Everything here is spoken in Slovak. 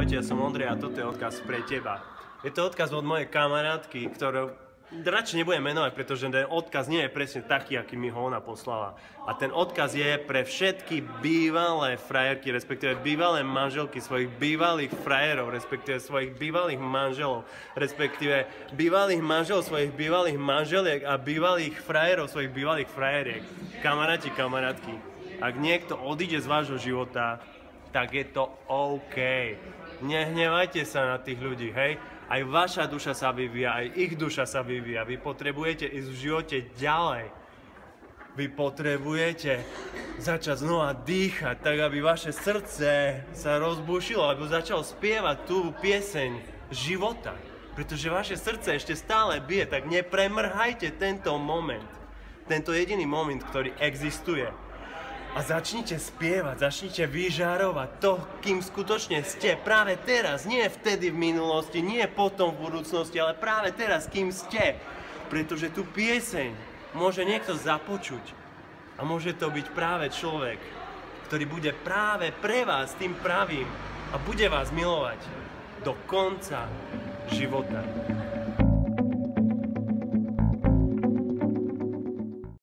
Ahojte, ja som Ondrej a toto je odkaz pre teba. Je to odkaz od mojej kamarátky, ktorú radšej nebudem menovať, pretože ten odkaz nie je presne taký, aký mi ho ona poslala. A ten odkaz je pre všetky bývalé frajerky, respektíve bývalé manželky svojich bývalých frajerov, respektíve svojich bývalých manželov, respektíve bývalých manželov svojich bývalých manželiek a bývalých frajerov svojich bývalých frajeriek. Kamaráti, kamarátky, ak niekto odíde z vášho života, tak je to OK. Nehnevajte sa na tých ľudí, hej? Aj vaša duša sa vyvíja, aj ich duša sa vyvíja. Vy potrebujete ísť v živote ďalej. Vy potrebujete začať znova dýchať, tak aby vaše srdce sa rozbušilo, aby začalo spievať tú pieseň života. Pretože vaše srdce ešte stále bije, tak nepremrhajte tento moment. Tento jediný moment, ktorý existuje. A začnite spievať, začnite vyžarovať to, kým skutočne ste práve teraz, nie vtedy v minulosti, nie potom v budúcnosti, ale práve teraz, kým ste. Pretože tú pieseň môže niekto započuť a môže to byť práve človek, ktorý bude práve pre vás tým pravým a bude vás milovať do konca života.